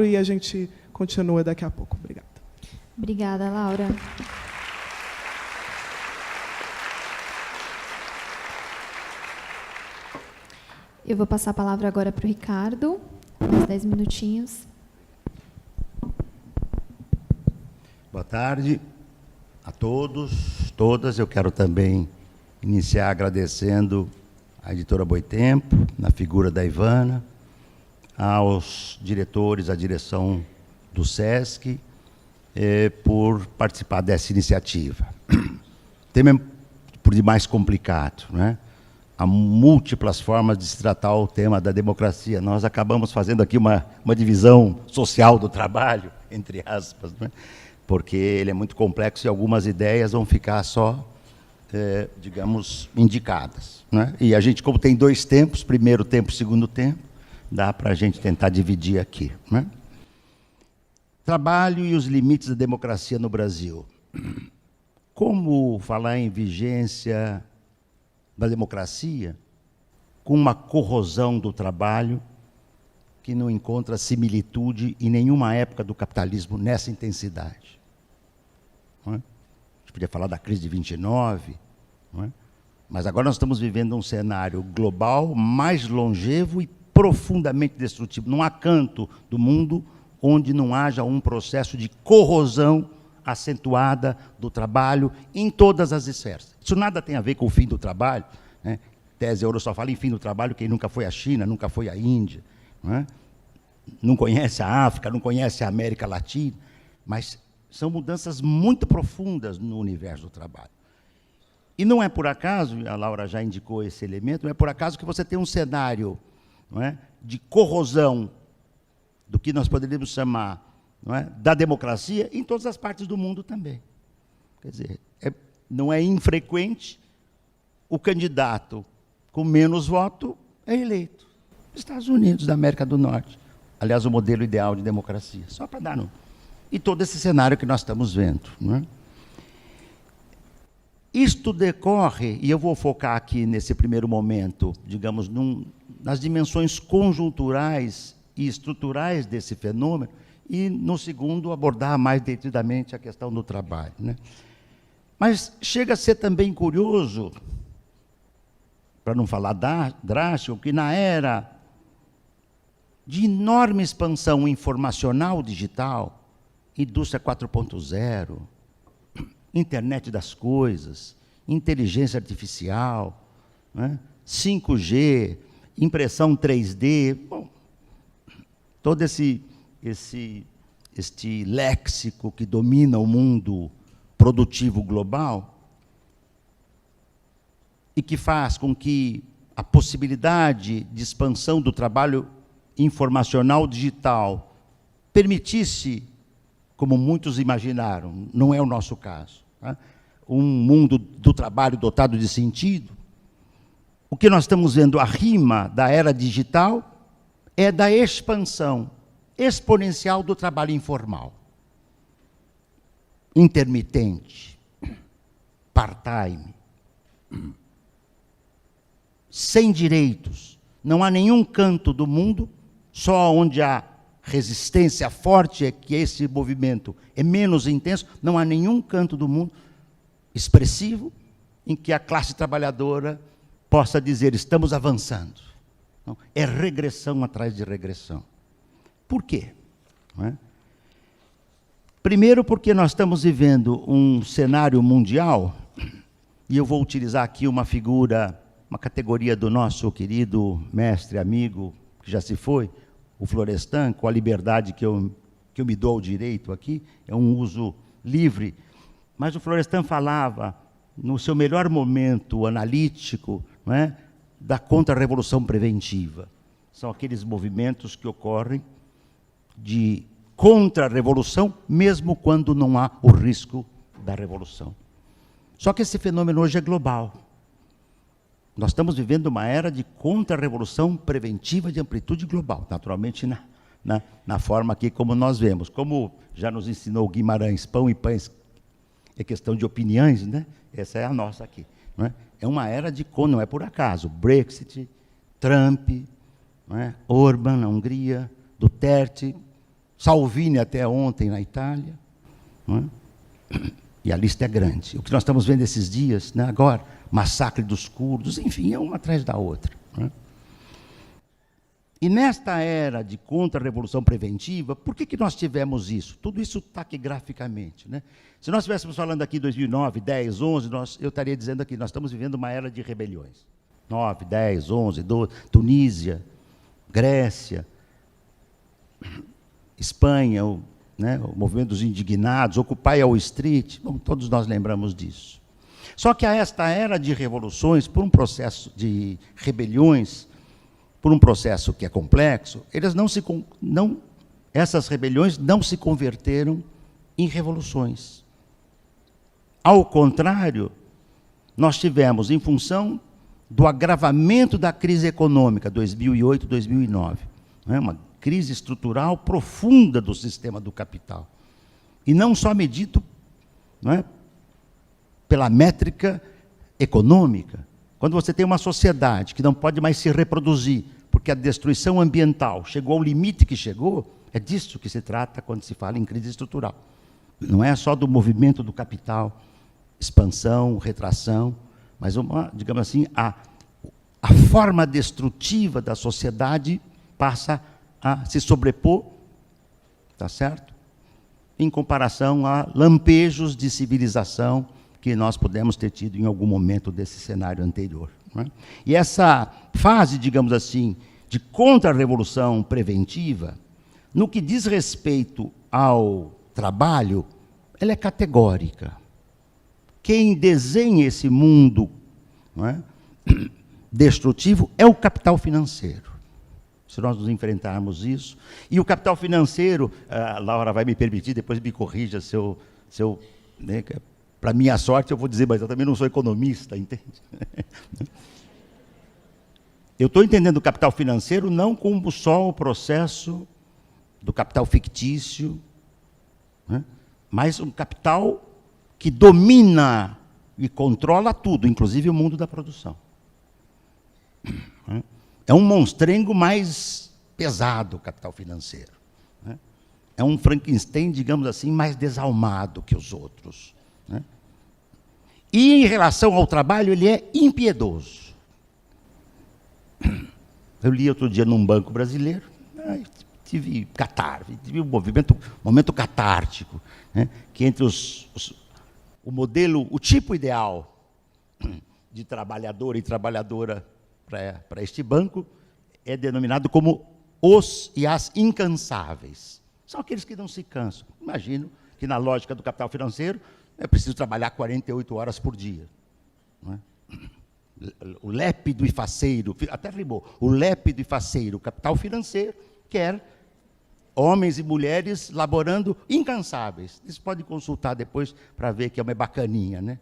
e a gente continua daqui a pouco. Obrigada. Obrigada, Laura. Eu vou passar a palavra agora para o Ricardo, uns 10 minutinhos. Boa tarde a todos, todas. Eu quero também iniciar agradecendo à editora Boitempo, na figura da Ivana, aos diretores, à direção do SESC, por participar dessa iniciativa. O tema é por demais complicado, né? Há múltiplas formas de se tratar o tema da democracia. Nós acabamos fazendo aqui uma divisão social do trabalho, entre aspas, né? Porque ele é muito complexo e algumas ideias vão ficar só, digamos, indicadas, né? E a gente, como tem dois tempos, primeiro tempo e segundo tempo, dá para a gente tentar dividir aqui, né? Trabalho e os limites da democracia no Brasil. Como falar em vigência da democracia com uma corrosão do trabalho que não encontra similitude em nenhuma época do capitalismo nessa intensidade? Não é? A gente podia falar da crise de 29, não é? Mas agora nós estamos vivendo um cenário global mais longevo e profundamente destrutivo. Não há canto do mundo onde não haja um processo de corrosão acentuada do trabalho em todas as esferas. Isso nada tem a ver com o fim do trabalho, né? Tese Ouro só fala em fim do trabalho quem nunca foi à China, nunca foi à Índia, não é? Não conhece a África, não conhece a América Latina, mas são mudanças muito profundas no universo do trabalho. E não é por acaso, a Laura já indicou esse elemento, não é por acaso que você tem um cenário, não é, de corrosão do que nós poderíamos chamar, não é, da democracia em todas as partes do mundo também. Quer dizer, não é infrequente o candidato com menos voto é eleito. Estados Unidos da América do Norte. Aliás, o modelo ideal de democracia. Só para dar e todo esse cenário que nós estamos vendo, não é? Isto decorre, e eu vou focar aqui nesse primeiro momento, digamos, nas dimensões conjunturais e estruturais desse fenômeno, e, no segundo, abordar mais detidamente a questão do trabalho, né? Mas chega a ser também curioso, para não falar drástico, que na era de enorme expansão informacional digital, indústria 4.0, internet das coisas, inteligência artificial, né? 5G, impressão 3D, bom, todo este léxico que domina o mundo produtivo global e que faz com que a possibilidade de expansão do trabalho informacional digital permitisse, como muitos imaginaram, não é o nosso caso, né, um mundo do trabalho dotado de sentido. O que nós estamos vendo, a rima da era digital, é da expansão exponencial do trabalho informal, intermitente, part-time, sem direitos. Não há nenhum canto do mundo, só onde há resistência forte é que esse movimento é menos intenso, não há nenhum canto do mundo expressivo em que a classe trabalhadora possa dizer, estamos avançando. Não, é regressão atrás de regressão. Por quê? Não é? Primeiro, porque nós estamos vivendo um cenário mundial, e eu vou utilizar aqui uma figura, uma categoria do nosso querido mestre, amigo, que já se foi, o Florestan, com a liberdade que eu me dou ao direito aqui, é um uso livre, mas o Florestan falava, no seu melhor momento analítico, não é, da contra-revolução preventiva. São aqueles movimentos que ocorrem de contra-revolução, mesmo quando não há o risco da revolução. Só que esse fenômeno hoje é global. Nós estamos vivendo uma era de contra-revolução preventiva de amplitude global, naturalmente na forma aqui como nós vemos. Como já nos ensinou Guimarães, pão e pães é questão de opiniões, né? Essa é a nossa aqui. Não é? É uma era de, não é por acaso, Brexit, Trump, não é? Orbán na Hungria, Duterte, Salvini até ontem na Itália, não é? E a lista é grande. O que nós estamos vendo esses dias, né, agora, massacre dos curdos, enfim, é uma atrás da outra. Não é? E nesta era de contra-revolução preventiva, por que nós tivemos isso? Tudo isso taquigraficamente, né? Se nós estivéssemos falando aqui em 2009, 10, 11, eu estaria dizendo aqui, nós estamos vivendo uma era de rebeliões. 9, 10, 11, 12, Tunísia, Grécia, Espanha, o movimento dos indignados, Occupy Wall Street, bom, todos nós lembramos disso. Só que a esta era de revoluções, por um processo de rebeliões, por um processo que é complexo, essas rebeliões não se converteram em revoluções. Ao contrário, nós tivemos, em função do agravamento da crise econômica, 2008, 2009, né, uma crise estrutural profunda do sistema do capital. E não só medido, não é, pela métrica econômica. Quando você tem uma sociedade que não pode mais se reproduzir, porque a destruição ambiental chegou ao limite que chegou, é disso que se trata quando se fala em crise estrutural. Não é só do movimento do capital, expansão, retração, mas, digamos assim, a forma destrutiva da sociedade passa a se sobrepor, tá certo? Em comparação a lampejos de civilização que nós podemos ter tido em algum momento desse cenário anterior. Né? E essa fase, digamos assim, de contra-revolução preventiva, no que diz respeito ao trabalho, ela é categórica. Quem desenha esse mundo, não é, destrutivo é o capital financeiro. Se nós nos enfrentarmos isso. E o capital financeiro, a Laura vai me permitir, depois me corrija se eu né, para minha sorte, eu vou dizer, mas eu também não sou economista, entende? Eu estou entendendo o capital financeiro não como só o processo do capital fictício, né, mas um capital que domina e controla tudo, inclusive o mundo da produção. É um monstrengo mais pesado, o capital financeiro. Né? É um Frankenstein, digamos assim, mais desalmado que os outros. Né? E em relação ao trabalho, ele é impiedoso. Eu li outro dia num banco brasileiro, tive um momento catártico, né? Que entre o modelo, o tipo ideal de trabalhador e trabalhadora para este banco é denominado como os e as incansáveis. São aqueles que não se cansam. Imagino que na lógica do capital financeiro é preciso trabalhar 48 horas por dia. Não é? O lépido e faceiro, até rimou, o lépido e faceiro, o capital financeiro, quer homens e mulheres laborando incansáveis. Vocês podem consultar depois para ver que é uma bacaninha, né?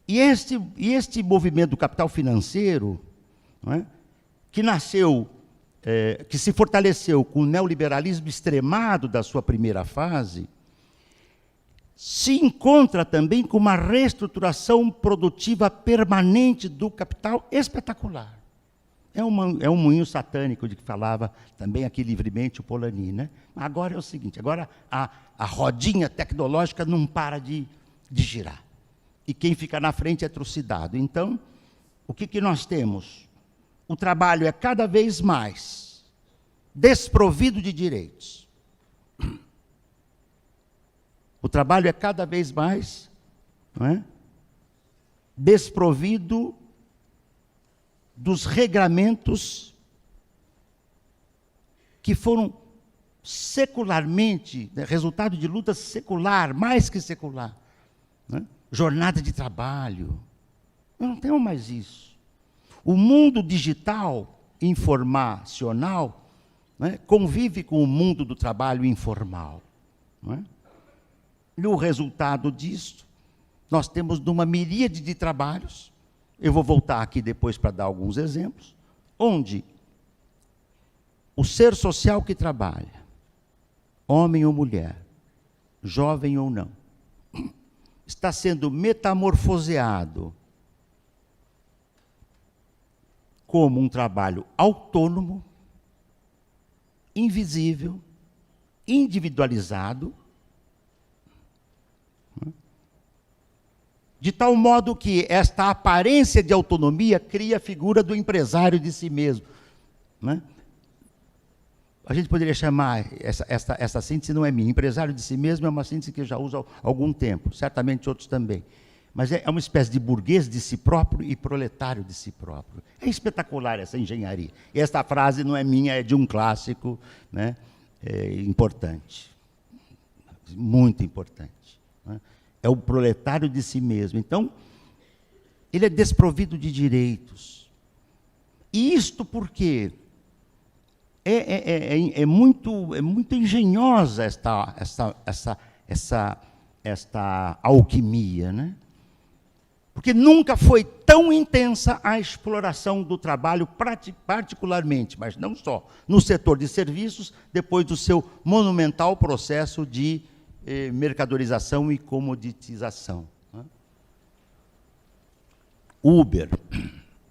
E este movimento do capital financeiro, não é, que nasceu, que se fortaleceu com o neoliberalismo extremado da sua primeira fase, se encontra também com uma reestruturação produtiva permanente do capital espetacular. É um moinho satânico de que falava também aqui livremente o Polanyi, né? Agora é o seguinte, agora a rodinha tecnológica não para de girar. E quem fica na frente é trucidado. Então, o que nós temos? O trabalho é cada vez mais desprovido de direitos. O trabalho é cada vez mais, não é, desprovido dos regramentos que foram secularmente, né, resultado de luta secular, mais que secular. Né? Jornada de trabalho. Nós não temos mais isso. O mundo digital, informacional, né, convive com o mundo do trabalho informal. Não é? E o resultado disso, nós temos numa miríade de trabalhos, eu vou voltar aqui depois para dar alguns exemplos, onde o ser social que trabalha, homem ou mulher, jovem ou não, está sendo metamorfoseado como um trabalho autônomo, invisível, individualizado, de tal modo que esta aparência de autonomia cria a figura do empresário de si mesmo. Né? A gente poderia chamar, essa síntese não é minha, empresário de si mesmo é uma síntese que eu já uso há algum tempo, certamente outros também. Mas é uma espécie de burguês de si próprio e proletário de si próprio. É espetacular essa engenharia. E esta frase não é minha, é de um clássico, né? Importante, muito importante. Né? É o proletário de si mesmo. Então, ele é desprovido de direitos. E isto porque é muito engenhosa esta alquimia, né? Porque nunca foi tão intensa a exploração do trabalho, particularmente, mas não só, no setor de serviços, depois do seu monumental processo de mercadorização e comoditização. Né? Uber,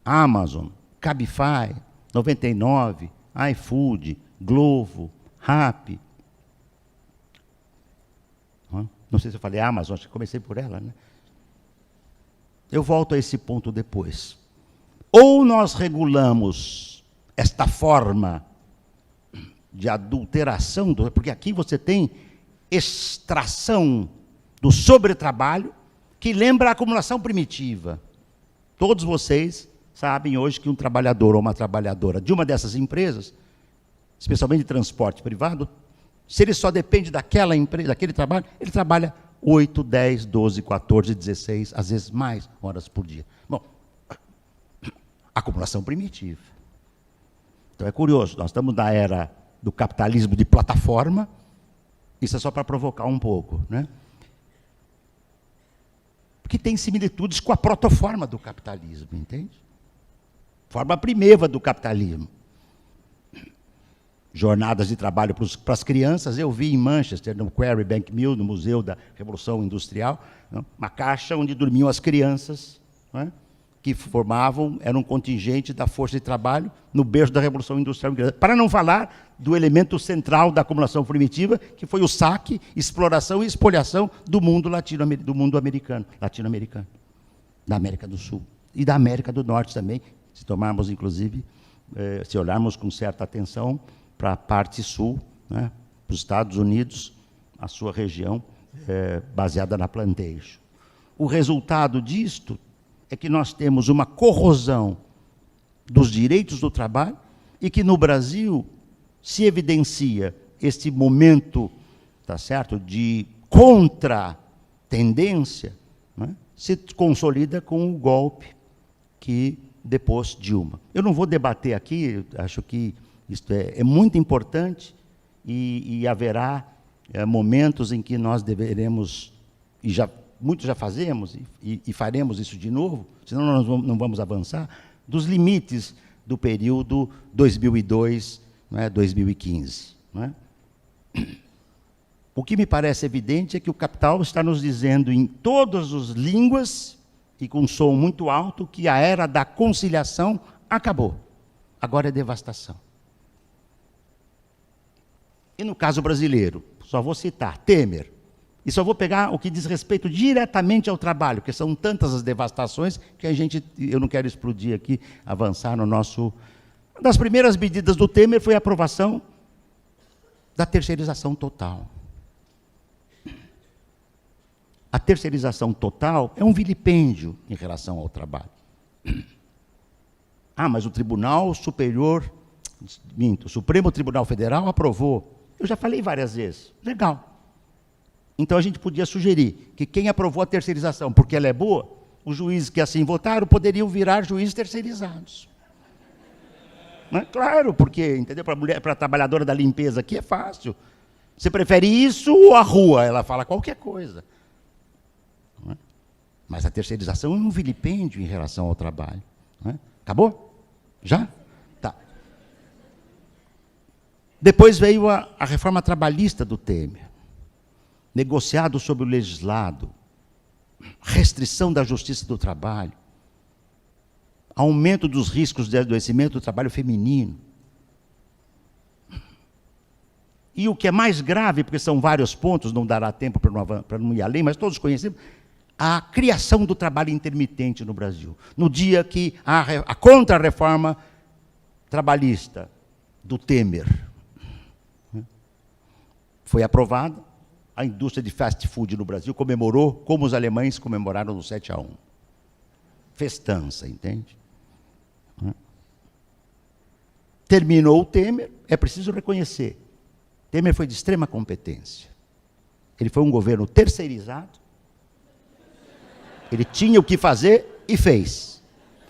Amazon, Cabify, 99, iFood, Glovo, Rappi. Não sei se eu falei Amazon, acho que comecei por ela, né? Eu volto a esse ponto depois. Ou nós regulamos esta forma de adulteração, porque aqui você tem extração do sobretrabalho, que lembra a acumulação primitiva. Todos vocês sabem hoje que um trabalhador ou uma trabalhadora de uma dessas empresas, especialmente de transporte privado, se ele só depende daquela empresa, daquele trabalho, ele trabalha 8, 10, 12, 14, 16, às vezes mais horas por dia. Bom, acumulação primitiva. Então é curioso, nós estamos na era do capitalismo de plataforma, isso é só para provocar um pouco, né? Porque tem similitudes com a protoforma do capitalismo, entende? Forma primeva do capitalismo. Jornadas de trabalho para as crianças, eu vi em Manchester, no Quarry Bank Mill, no Museu da Revolução Industrial, uma caixa onde dormiam as crianças, né, que era um contingente da força de trabalho no berço da Revolução Industrial. Para não falar do elemento central da acumulação primitiva, que foi o saque, exploração e espoliação do mundo latino-americano, da América do Sul e da América do Norte também, se tomarmos, inclusive, se olharmos com certa atenção para a parte sul, né, para os Estados Unidos, a sua região baseada na plantation. O resultado disto é que nós temos uma corrosão dos direitos do trabalho e que no Brasil se evidencia este momento, tá certo, de contra-tendência, né, se consolida com o golpe que depôs Dilma. Eu não vou debater aqui, acho que isto é muito importante e haverá momentos em que nós deveremos, e muitos já fazemos, e faremos isso de novo, senão nós não vamos avançar, dos limites do período 2002, né, 2015. Né? O que me parece evidente é que o capital está nos dizendo em todas as línguas, e com um som muito alto, que a era da conciliação acabou. Agora é devastação. E no caso brasileiro, só vou citar Temer, e só vou pegar o que diz respeito diretamente ao trabalho, porque são tantas as devastações que eu não quero explodir aqui, avançar no nosso... Uma das primeiras medidas do Temer foi a aprovação da terceirização total. A terceirização total é um vilipêndio em relação ao trabalho. Ah, mas o Tribunal Superior, o Supremo Tribunal Federal aprovou. Eu já falei várias vezes. Legal. Então a gente podia sugerir que quem aprovou a terceirização, porque ela é boa, os juízes que assim votaram poderiam virar juízes terceirizados. Mas, claro, porque, entendeu? Para a trabalhadora da limpeza aqui é fácil. Você prefere isso ou a rua? Ela fala qualquer coisa. Mas a terceirização é um vilipêndio em relação ao trabalho. Acabou? Já? Tá. Depois veio a reforma trabalhista do Temer, negociado sobre o legislado, restrição da justiça do trabalho, aumento dos riscos de adoecimento do trabalho feminino. E o que é mais grave, porque são vários pontos, não dará tempo para não ir além, mas todos conhecemos, a criação do trabalho intermitente no Brasil. No dia que a contra-reforma trabalhista do Temer foi aprovada, a indústria de fast food no Brasil comemorou como os alemães comemoraram no 7-1. Festança, entende? Terminou o Temer, é preciso reconhecer. Temer foi de extrema competência. Ele foi um governo terceirizado. Ele tinha o que fazer e fez.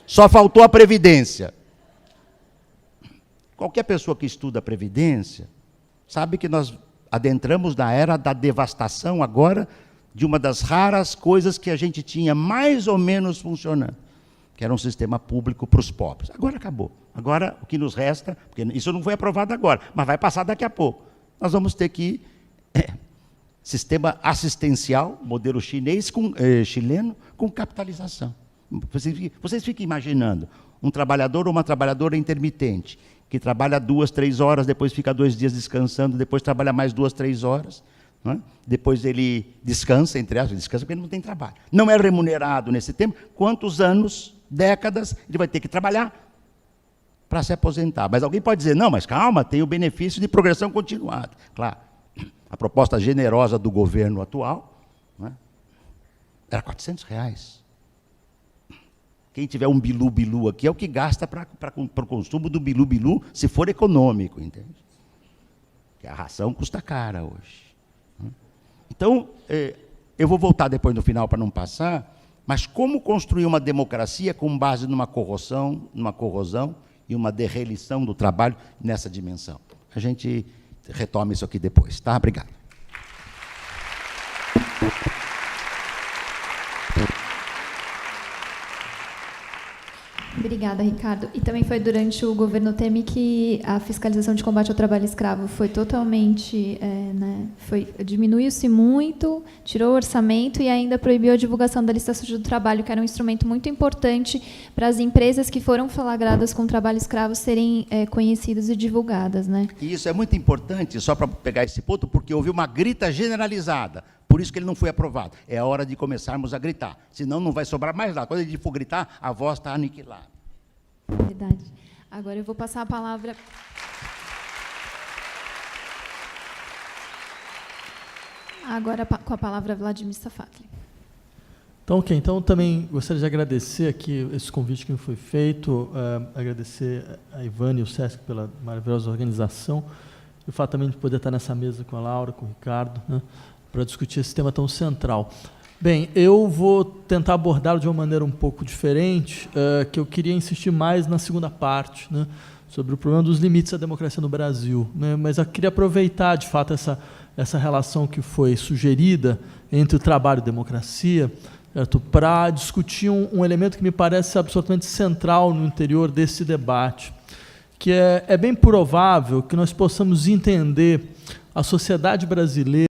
Só faltou a Previdência. Qualquer pessoa que estuda a Previdência sabe que nós adentramos na era da devastação agora de uma das raras coisas que a gente tinha mais ou menos funcionando, que era um sistema público para os pobres. Agora acabou. Agora o que nos resta, porque isso não foi aprovado agora, mas vai passar daqui a pouco. Nós vamos ter que sistema assistencial, modelo chinês chileno, com capitalização. Vocês ficam imaginando um trabalhador ou uma trabalhadora intermitente, que trabalha 2, 3 horas, depois fica 2 dias descansando, depois trabalha mais 2, 3 horas, não é? Depois ele descansa, entre aspas, descansa porque ele não tem trabalho. Não é remunerado nesse tempo. Quantos anos, décadas, ele vai ter que trabalhar para se aposentar? Mas alguém pode dizer, não, mas calma, tem o benefício de progressão continuada. Claro, a proposta generosa do governo atual, não é? Era R$400. Quem tiver um bilu-bilu aqui é o que gasta para o consumo do bilu-bilu, se for econômico, entende? Porque a ração custa cara hoje. Então, eu vou voltar depois no final para não passar, mas como construir uma democracia com base numa corrosão e uma derrelição do trabalho nessa dimensão? A gente retoma isso aqui depois, tá? Obrigado. Obrigada, Ricardo. E também foi durante o governo Temer que a fiscalização de combate ao trabalho escravo foi totalmente, diminuiu-se muito, tirou o orçamento e ainda proibiu a divulgação da lista suja do trabalho, que era um instrumento muito importante para as empresas que foram flagradas com trabalho escravo serem conhecidas e divulgadas, né? E isso é muito importante, só para pegar esse ponto, porque houve uma grita generalizada. Por isso que ele não foi aprovado. É a hora de começarmos a gritar. Senão não vai sobrar mais nada. Quando a gente for gritar, a voz está aniquilada. Verdade. Agora eu vou passar a palavra... Agora com a palavra Vladimir Safatli. Então, ok. Então, também gostaria de agradecer aqui esse convite que me foi feito, agradecer a Ivane e o Sesc pela maravilhosa organização, e o fato também de poder estar nessa mesa com a Laura, com o Ricardo, né, para discutir esse tema tão central. Bem, eu vou tentar abordá-lo de uma maneira um pouco diferente, que eu queria insistir mais na segunda parte, né, sobre o problema dos limites da democracia no Brasil, né, mas eu queria aproveitar, de fato, essa relação que foi sugerida entre o trabalho e a democracia, para discutir um elemento que me parece absolutamente central no interior desse debate, que é bem provável que nós possamos entender a sociedade brasileira